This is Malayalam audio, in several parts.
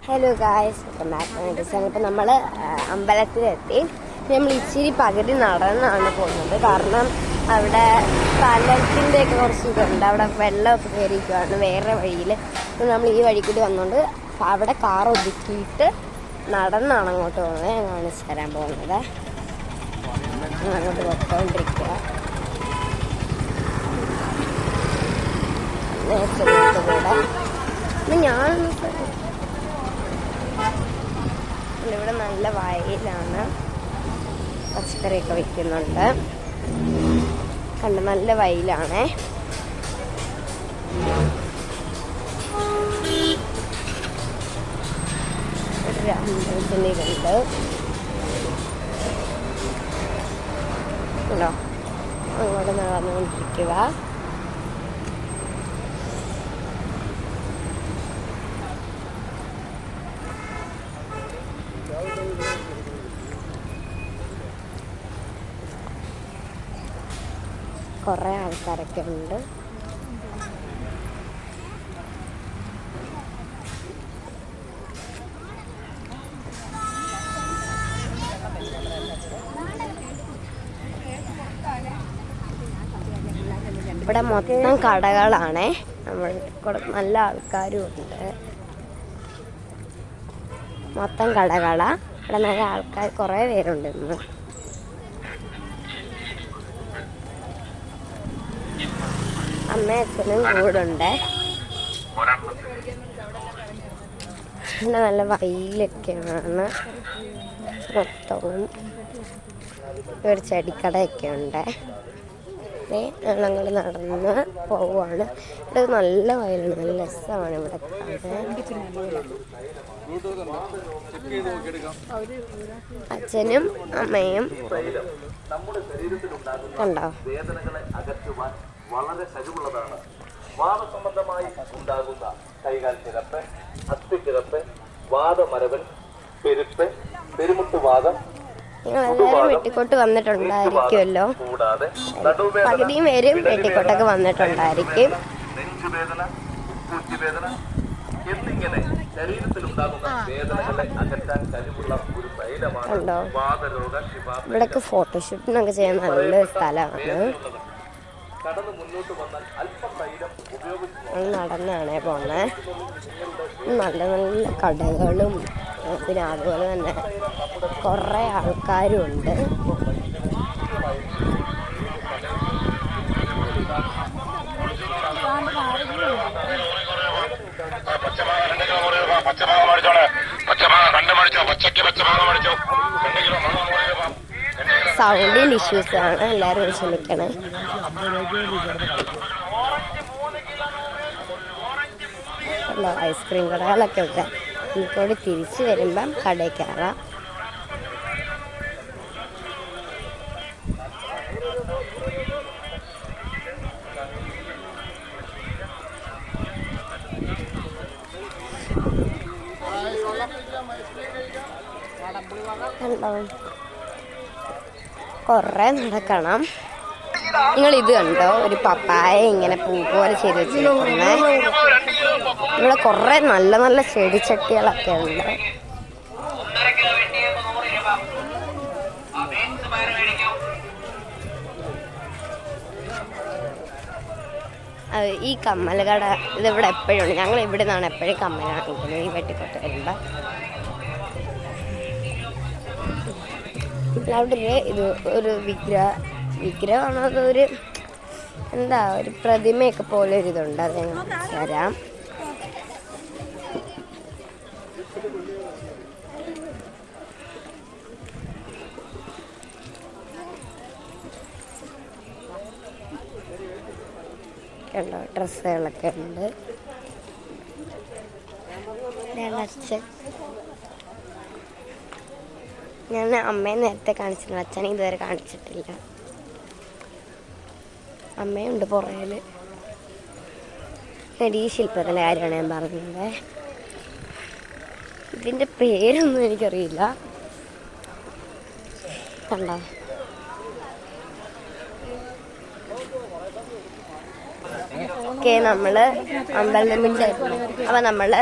Hello guys, welcome back to my channel. ഇപ്പോൾ നമ്മൾ അമ്പലത്തിലെത്തി. നമ്മൾ ഇച്ചിരി പകുതി നടന്നാണ് പോകുന്നത്. കാരണം അവിടെ സ്ഥലത്തിൻ്റെ ഒക്കെ കുറച്ച് ഇതുണ്ട്. അവിടെ വെള്ളമൊക്കെ കയറിയിരിക്കുവാണ് വേറെ വഴിയിൽ. അപ്പോൾ നമ്മൾ ഈ വഴിക്കൂടി വന്നുകൊണ്ട് അവിടെ കാർ ഒതുക്കിയിട്ട് നടന്നാണ് അങ്ങോട്ട് പോകുന്നത്. ഞാൻ കാണിച്ചു തരാൻ പോകുന്നത്. അങ്ങോട്ട് പൊയ്ക്കൊണ്ടിരിക്കുക. കൂടെ ഞാൻ ഇവിടെ നല്ല വയലാണ്, പച്ചക്കറിയൊക്കെ വെക്കുന്നുണ്ട്. കണ്ട് നല്ല വയലാണ്. ഒരു അമ്പലത്തിൻ്റെ ഇതുണ്ട് ഉണ്ടോ. അങ്ങോട്ട് നടന്നുകൊണ്ടിരിക്കുക. കുറേ ആൾക്കാരൊക്കെ ഉണ്ട്. ഇവിടെ മൊത്തം കടകളാണേ. നമ്മുടെ നല്ല ആൾക്കാരും ഉണ്ട്. മൊത്തം കടകളാ. ഇവിടെ നല്ല ആൾക്കാർ കുറേ പേരുണ്ട് ഇന്ന്. അമ്മയും അച്ഛനും കൂടുണ്ട്. പിന്നെ നല്ല വയലൊക്കെയാണ് മൊത്തവും. ഒരു ചെടിക്കടയൊക്കെ ഉണ്ട്. ഞങ്ങൾ നടന്ന് പോവുകയാണ്. ഇവിടെ നല്ല വയലാണ്, നല്ല രസമാണ് ഇവിടെ കാണാൻ. അച്ഛനും അമ്മയും കണ്ടോ. വളരെ കഴിവുള്ളതാണ്. വാദസംബന്ധമായി ഉണ്ടാകുന്ന കൈകാൽ ചിരപ്പ്, അസ്ഥിച്ചിരപ്പ്, വാദമരവൻ, പെരുപ്പ്, പെരുമുട്ടുവാദം, നിങ്ങളെല്ലാവരും വെട്ടിക്കോട്ട് വന്നിട്ടുണ്ടായിരിക്കുമല്ലോ. കൂടാതെ പകുതിയും പേരും വെട്ടിക്കോട്ടൊക്കെ വന്നിട്ടുണ്ടായിരിക്കും. നെഞ്ചുവേദന, ഉപ്പൂറ്റിവേദന എന്നിങ്ങനെ ശരീരത്തിലുണ്ടാകുന്ന വേദനകളെ അകറ്റാൻ കഴിവുള്ള ഒരു തൈലമാണ് വാദരോഗ ശിഫ. ഇവിടൊക്കെ ഫോട്ടോഷൂട്ടിനൊക്കെ ചെയ്യാൻ നല്ലൊരു സ്ഥലമാണ്. നടന്നാണേ പോണേ. നല്ല നല്ല കടകളും പിന്നെ അതുപോലെ തന്നെ കുറേ ആൾക്കാരും ഉണ്ട്. സൗണ്ടിൻ്റെ ഇഷ്യൂസ് ആണ്, എല്ലാവരും ക്ഷമിക്കണേ. ഐസ്ക്രീം കടകളൊക്കെ ഉണ്ട്. എനിക്കോട് തിരിച്ചു വരുമ്പം കടയിൽ കയറാം. കണ്ടോ, കുറേ നടക്കണം. നിങ്ങൾ ഇത് കണ്ടോ, ഒരു പപ്പായ ഇങ്ങനെ പൂ പോലെ ചെയ്ത് വെച്ചിരിക്കുന്നേ. ഇവിടെ കുറേ നല്ല നല്ല ചെടിച്ചട്ടികളൊക്കെ ഉണ്ട്. ഈ കമ്മൽ കട ഇതിവിടെ എപ്പോഴും ഉണ്ട്. ഞങ്ങൾ ഇവിടെ നിന്നാണ് എപ്പോഴും കമ്മൽ വാങ്ങിക്കുന്നത് ഈ വെട്ടിക്കൊട്ട് വരുമ്പോൾ. അവിടെ ഇത് ഒരു വിഗ്രഹമാണോ, അതൊരു എന്താ ഒരു പ്രതിമയൊക്കെ പോലെ ഒരു ഇതുണ്ട്. അത് ഞങ്ങൾ തരാം. കണ്ടോ, ഡ്രസ്സുകളൊക്കെ ഉണ്ട്. അച്ഛൻ, ഞാൻ അമ്മയെ നേരത്തെ കാണിച്ചിട്ടുണ്ട്, അച്ഛനെ ഇതുവരെ കാണിച്ചിട്ടില്ല. അമ്മയുണ്ട് പുറകിൽ. ഈ ശില്പത്തിൻ്റെ കാര്യമാണ് ഞാൻ പറഞ്ഞത്. ഇതിൻ്റെ പേരൊന്നും എനിക്കറിയില്ല. കണ്ടോ, ഒക്കെ നമ്മള് അമ്പലത്തിന്റെ അപ്പൊ നമ്മള്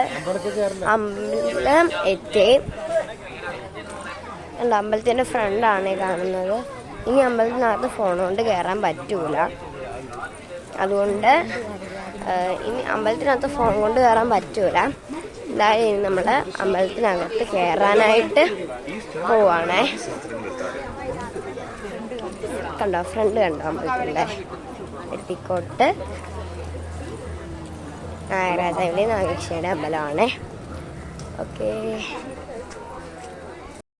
അമ്പലം എത്തി. അമ്പലത്തിന്റെ ഫ്രണ്ടാണ് കാണുന്നത്. ഇനി അമ്പലത്തിനകത്ത് ഫോൺ കൊണ്ട് കയറാൻ പറ്റൂല. അതുകൊണ്ട് ഇനി അമ്പലത്തിനകത്ത് ഫോൺ കൊണ്ട് കയറാൻ പറ്റൂല. എന്തായാലും ഇനി നമ്മള് അമ്പലത്തിനകത്ത് കയറാനായിട്ട് പോവാണേ. കണ്ടോ, ഫ്രണ്ട് കണ്ടോ അമ്പലത്തിന്റെ എത്തിക്കോട്ട് നാഗരാജാവിലെ നാഗേശ്വരിയുടെ അമ്പലമാണേ. ഓക്കെ.